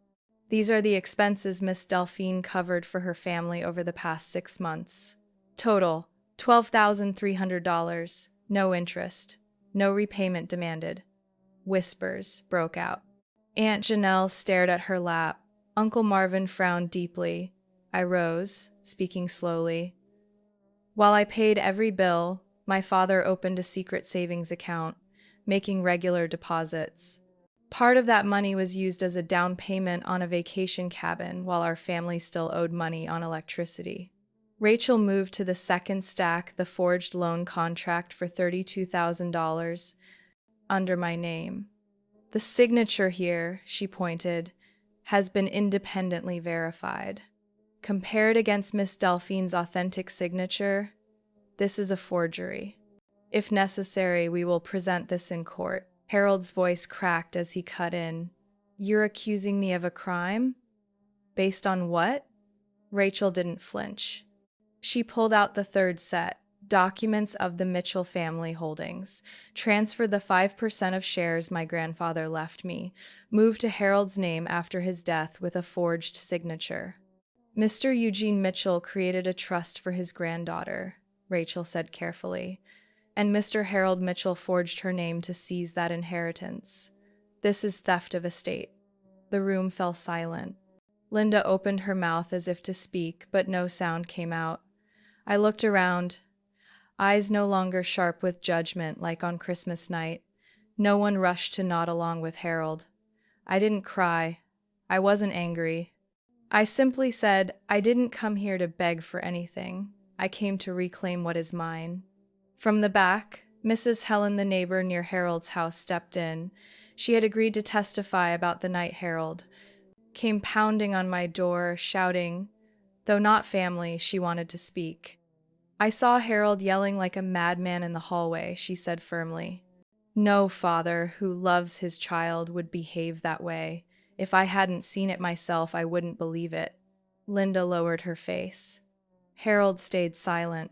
"These are the expenses Miss Delphine covered for her family over the past 6 months. Total, $12,300, no interest, no repayment demanded." Whispers broke out. Aunt Janelle stared at her lap. Uncle Marvin frowned deeply. I rose, speaking slowly. "While I paid every bill, my father opened a secret savings account, making regular deposits. Part of that money was used as a down payment on a vacation cabin while our family still owed money on electricity." Rachel moved to the second stack, the forged loan contract for $32,000 under my name. "The signature here," she pointed, "has been independently verified. Compared against Miss Delphine's authentic signature, this is a forgery. If necessary, we will present this in court." Harold's voice cracked as he cut in. "You're accusing me of a crime? Based on what?" Rachel didn't flinch. She pulled out the third set, documents of the Mitchell family holdings, transferred the 5% of shares my grandfather left me, moved to Harold's name after his death with a forged signature. "Mr. Eugene Mitchell created a trust for his granddaughter," Rachel said carefully, "and Mr. Harold Mitchell forged her name to seize that inheritance. This is theft of estate." The room fell silent. Linda opened her mouth as if to speak, but no sound came out. I looked around, eyes no longer sharp with judgment like on Christmas night. No one rushed to nod along with Harold. I didn't cry. I wasn't angry. I simply said, "I didn't come here to beg for anything. I came to reclaim what is mine." From the back, Mrs. Helen, the neighbor near Harold's house, stepped in. She had agreed to testify about the night Harold came pounding on my door, shouting. Though not family, she wanted to speak. "I saw Harold yelling like a madman in the hallway," she said firmly. "No father who loves his child would behave that way. If I hadn't seen it myself, I wouldn't believe it." Linda lowered her face. Harold stayed silent.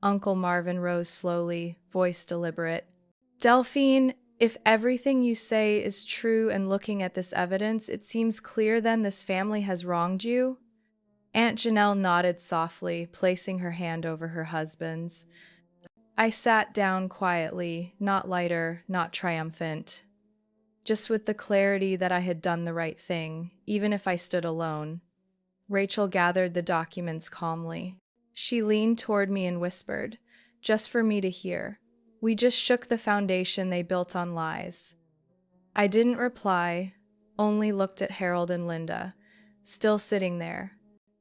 Uncle Marvin rose slowly, voice deliberate. "Delphine, if everything you say is true and looking at this evidence, it seems clear then this family has wronged you?" Aunt Janelle nodded softly, placing her hand over her husband's. I sat down quietly, not lighter, not triumphant, just with the clarity that I had done the right thing, even if I stood alone. Rachel gathered the documents calmly. She leaned toward me and whispered, just for me to hear, "We just shook the foundation they built on lies." I didn't reply, only looked at Harold and Linda. still sitting there,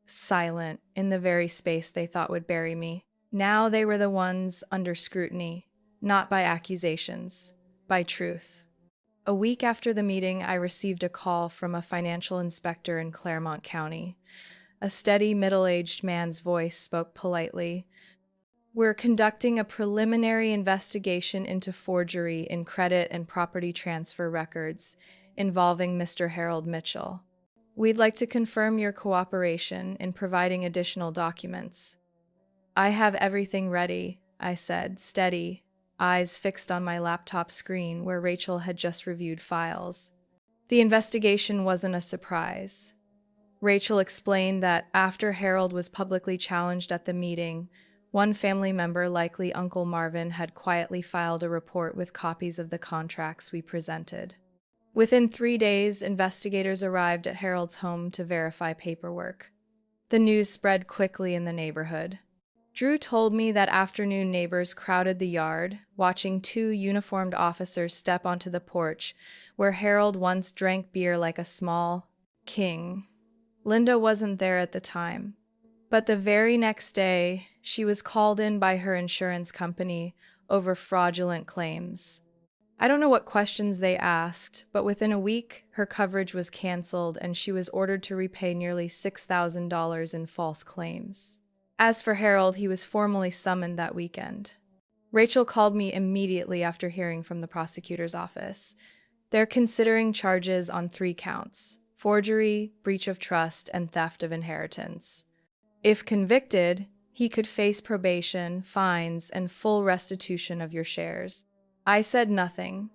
silent, in the very space they thought would bury me. Now they were the ones under scrutiny, not by accusations, by truth. A week after the meeting, I received a call from a financial inspector in Claremont County. A steady, middle-aged man's voice spoke politely. "We're conducting a preliminary investigation into forgery in credit and property transfer records involving Mr. Harold Mitchell. We'd like to confirm your cooperation in providing additional documents." "I have everything ready," I said, steady, eyes fixed on my laptop screen where Rachel had just reviewed files. The investigation wasn't a surprise. Rachel explained that after Harold was publicly challenged at the meeting, one family member, likely Uncle Marvin, had quietly filed a report with copies of the contracts we presented. Within 3 days, investigators arrived at Harold's home to verify paperwork. The news spread quickly in the neighborhood. Drew told me that afternoon neighbors crowded the yard, watching two uniformed officers step onto the porch where Harold once drank beer like a small king. Linda wasn't there at the time, but the very next day, she was called in by her insurance company over fraudulent claims. I don't know what questions they asked, but within a week, her coverage was canceled and she was ordered to repay nearly $6,000 in false claims. As for Harold, he was formally summoned that weekend. Rachel called me immediately after hearing from the prosecutor's office. They're considering charges on 3 counts: forgery, breach of trust, and theft of inheritance. If convicted, he could face probation, fines, and full restitution of your shares. I said nothing.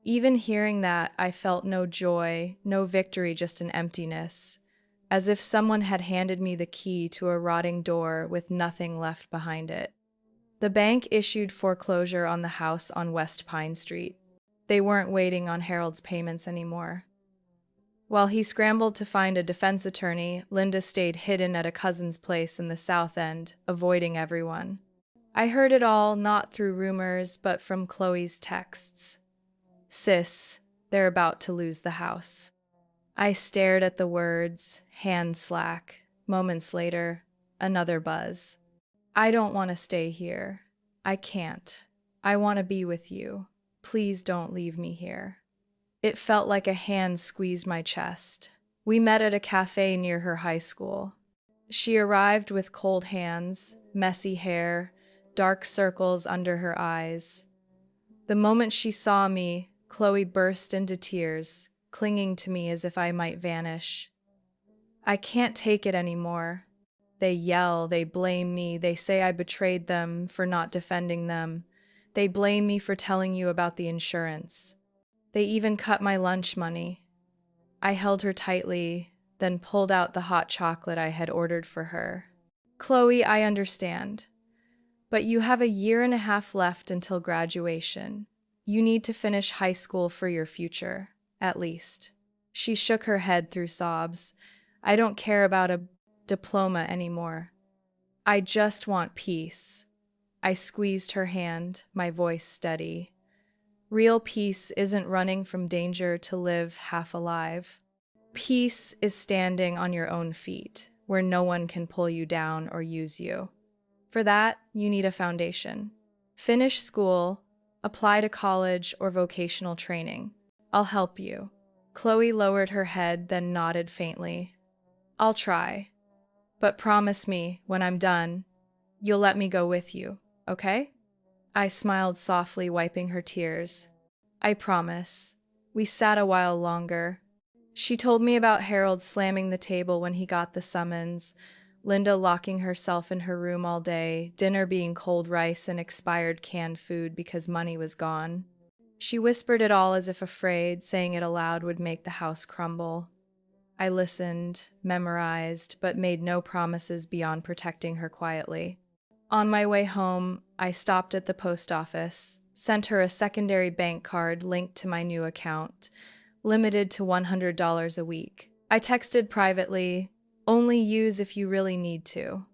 Even hearing that, I felt no joy, no victory, just an emptiness, as if someone had handed me the key to a rotting door with nothing left behind it. The bank issued foreclosure on the house on West Pine Street. They weren't waiting on Harold's payments anymore. While he scrambled to find a defense attorney, Linda stayed hidden at a cousin's place in the South End, avoiding everyone. I heard it all, not through rumors, but from Chloe's texts. "Sis, they're about to lose the house." I stared at the words, hand slack. Moments later, another buzz. "I don't want to stay here. I can't. I want to be with you. Please don't leave me here." It felt like a hand squeezed my chest. We met at a cafe near her high school. She arrived with cold hands, messy hair, dark circles under her eyes. The moment she saw me, Chloe burst into tears, clinging to me as if I might vanish. "I can't take it anymore. They yell, they blame me, they say I betrayed them for not defending them. They blame me for telling you about the insurance. They even cut my lunch money." I held her tightly, then pulled out the hot chocolate I had ordered for her. "Chloe, I understand. But you have a year and a half left until graduation. You need to finish high school for your future, at least." She shook her head through sobs. "I don't care about a diploma anymore. I just want peace." I squeezed her hand, my voice steady. "Real peace isn't running from danger to live half alive. Peace is standing on your own feet, where no one can pull you down or use you. For that, you need a foundation. Finish school, apply to college or vocational training. I'll help you." Chloe lowered her head, then nodded faintly. "I'll try. But promise me, when I'm done, you'll let me go with you, okay?" I smiled softly, wiping her tears. "I promise." We sat a while longer. She told me about Harold slamming the table when he got the summons, Linda locking herself in her room all day, dinner being cold rice and expired canned food because money was gone. She whispered it all as if afraid, saying it aloud would make the house crumble. I listened, memorized, but made no promises beyond protecting her quietly. On my way home, I stopped at the post office, sent her a secondary bank card linked to my new account, limited to $100 a week. I texted privately, "Only use if you really need to.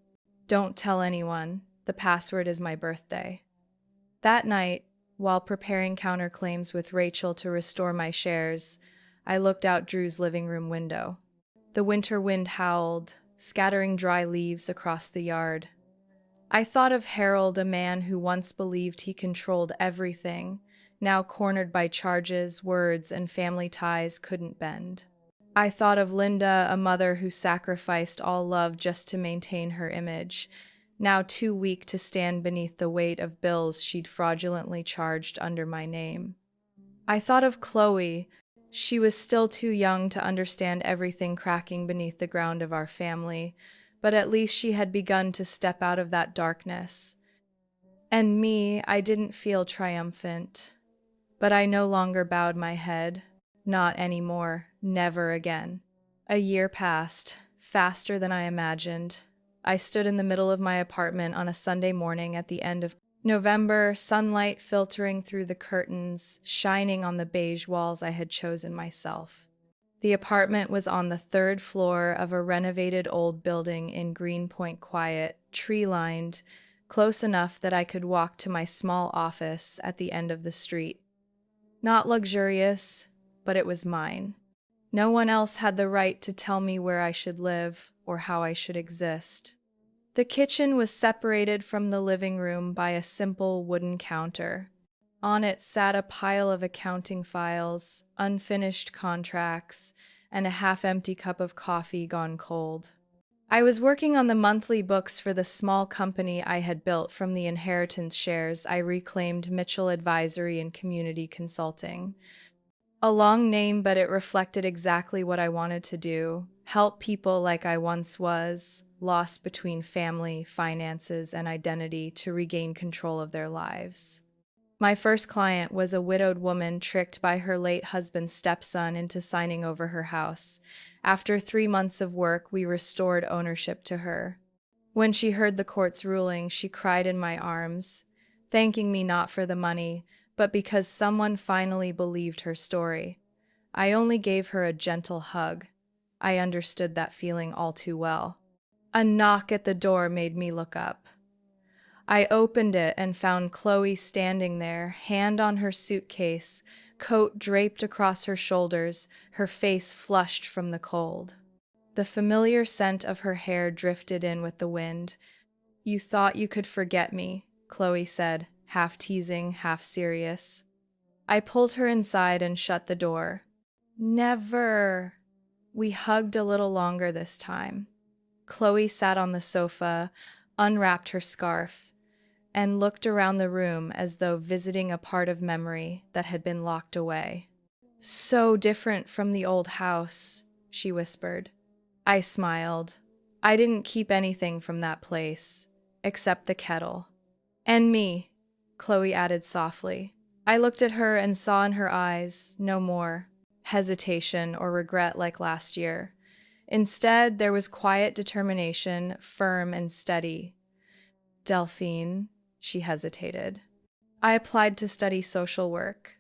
Don't tell anyone. The password is my birthday." That night, while preparing counterclaims with Rachel to restore my shares, I looked out Drew's living room window. The winter wind howled, scattering dry leaves across the yard. I thought of Harold, a man who once believed he controlled everything, now cornered by charges, words, and family ties couldn't bend. I thought of Linda, a mother who sacrificed all love just to maintain her image, now too weak to stand beneath the weight of bills she'd fraudulently charged under my name. I thought of Chloe. She was still too young to understand everything cracking beneath the ground of our family, but at least she had begun to step out of that darkness. And me, I didn't feel triumphant. But I no longer bowed my head. Not anymore. Never again. A year passed, faster than I imagined. I stood in the middle of my apartment on a Sunday morning at the end of November, sunlight filtering through the curtains, shining on the beige walls I had chosen myself. The apartment was on the third floor of a renovated old building in Greenpoint, quiet, tree-lined, close enough that I could walk to my small office at the end of the street. Not luxurious, but it was mine. No one else had the right to tell me where I should live or how I should exist. The kitchen was separated from the living room by a simple wooden counter. On it sat a pile of accounting files, unfinished contracts, and a half-empty cup of coffee gone cold. I was working on the monthly books for the small company I had built from the inheritance shares I reclaimed, Mitchell Advisory and Community Consulting. A long name, but it reflected exactly what I wanted to do: help people like I once was, lost between family, finances, and identity, to regain control of their lives. My first client was a widowed woman tricked by her late husband's stepson into signing over her house. After 3 months of work, we restored ownership to her. When she heard the court's ruling, she cried in my arms, thanking me not for the money, but because someone finally believed her story. I only gave her a gentle hug. I understood that feeling all too well. A knock at the door made me look up. I opened it and found Chloe standing there, hand on her suitcase, coat draped across her shoulders, her face flushed from the cold. The familiar scent of her hair drifted in with the wind. "You thought you could forget me," Chloe said, half teasing, half serious. I pulled her inside and shut the door. "Never." We hugged a little longer this time. Chloe sat on the sofa, unwrapped her scarf, and looked around the room as though visiting a part of memory that had been locked away. "So different from the old house," she whispered. I smiled. I didn't keep anything from that place, except the kettle. "And me," Chloe added softly. I looked at her and saw in her eyes no more hesitation or regret like last year. Instead, there was quiet determination, firm and steady. "Delphine," she hesitated. "I applied to study social work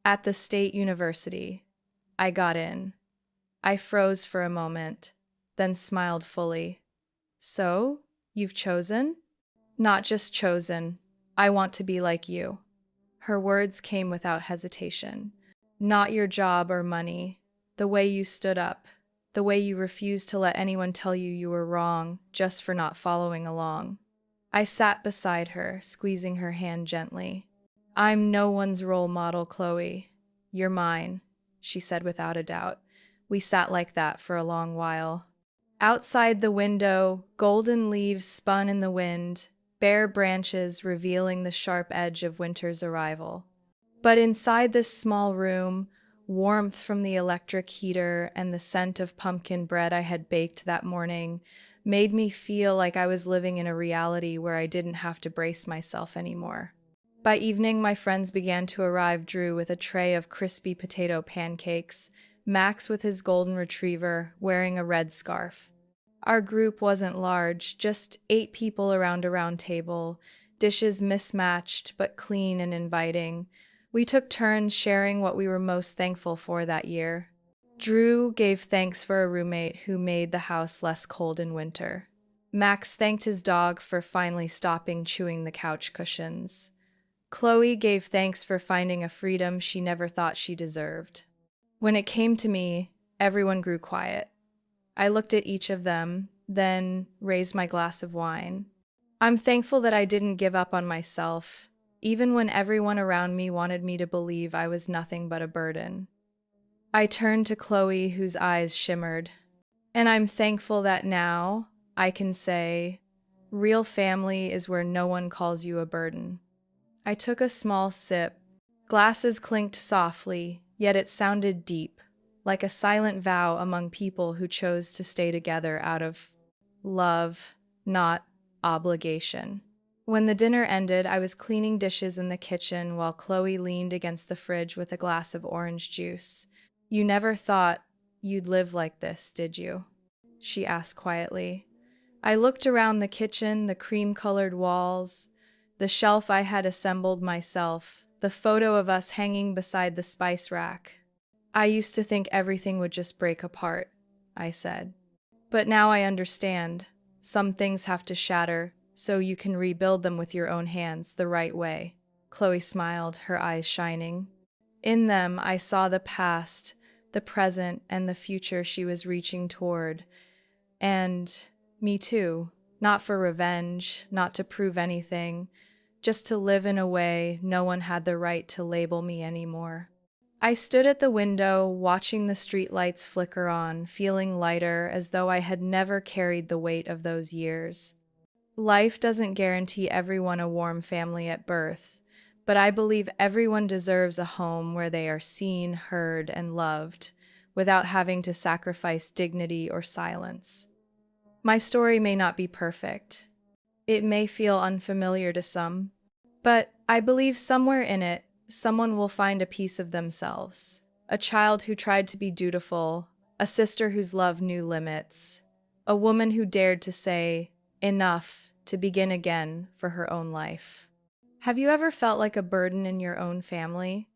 at the state university. I got in." I froze for a moment, then smiled fully. "So, you've chosen?" "Not just chosen. I want to be like you." Her words came without hesitation. "Not your job or money. The way you stood up. The way you refused to let anyone tell you you were wrong just for not following along." I sat beside her, squeezing her hand gently. "I'm no one's role model, Chloe. You're mine," she said without a doubt. We sat like that for a long while. Outside the window, golden leaves spun in the wind, bare branches revealing the sharp edge of winter's arrival. But inside this small room, warmth from the electric heater and the scent of pumpkin bread I had baked that morning made me feel like I was living in a reality where I didn't have to brace myself anymore. By evening, my friends began to arrive, Drew with a tray of crispy potato pancakes, Max with his golden retriever, wearing a red scarf. Our group wasn't large, just 8 people around a round table, dishes mismatched but clean and inviting. We took turns sharing what we were most thankful for that year. Drew gave thanks for a roommate who made the house less cold in winter. Max thanked his dog for finally stopping chewing the couch cushions. Chloe gave thanks for finding a freedom she never thought she deserved. When it came to me, everyone grew quiet. I looked at each of them, then raised my glass of wine. I'm thankful that I didn't give up on myself, even when everyone around me wanted me to believe I was nothing but a burden. I turned to Chloe, whose eyes shimmered. And I'm thankful that now I can say, real family is where no one calls you a burden. I took a small sip. Glasses clinked softly, yet it sounded deep, like a silent vow among people who chose to stay together out of love, not obligation. When the dinner ended, I was cleaning dishes in the kitchen while Chloe leaned against the fridge with a glass of orange juice. You never thought you'd live like this, did you? She asked quietly. I looked around the kitchen, the cream-colored walls, the shelf I had assembled myself, the photo of us hanging beside the spice rack. I used to think everything would just break apart, I said. But now I understand. Some things have to shatter, so you can rebuild them with your own hands the right way. Chloe smiled, her eyes shining. In them, I saw the past, the present, and the future she was reaching toward. And me too. Not for revenge, not to prove anything, just to live in a way no one had the right to label me anymore. I stood at the window, watching the streetlights flicker on, feeling lighter, as though I had never carried the weight of those years. Life doesn't guarantee everyone a warm family at birth, but I believe everyone deserves a home where they are seen, heard, and loved, without having to sacrifice dignity or silence. My story may not be perfect. It may feel unfamiliar to some, but I believe somewhere in it, someone will find a piece of themselves. A child who tried to be dutiful, a sister whose love knew limits, a woman who dared to say, enough, to begin again for her own life. Have you ever felt like a burden in your own family?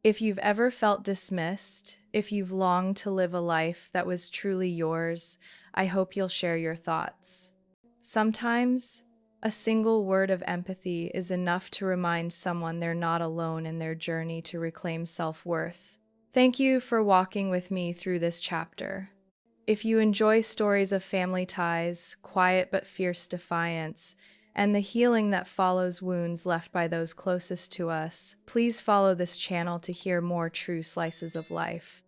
If you've ever felt dismissed, if you've longed to live a life that was truly yours, I hope you'll share your thoughts. Sometimes, a single word of empathy is enough to remind someone they're not alone in their journey to reclaim self-worth. Thank you for walking with me through this chapter. If you enjoy stories of family ties, quiet but fierce defiance, and the healing that follows wounds left by those closest to us, please follow this channel to hear more true slices of life.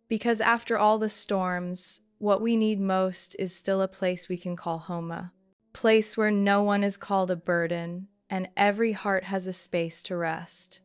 Because after all the storms, what we need most is still a place we can call home, a place where no one is called a burden, and every heart has a space to rest.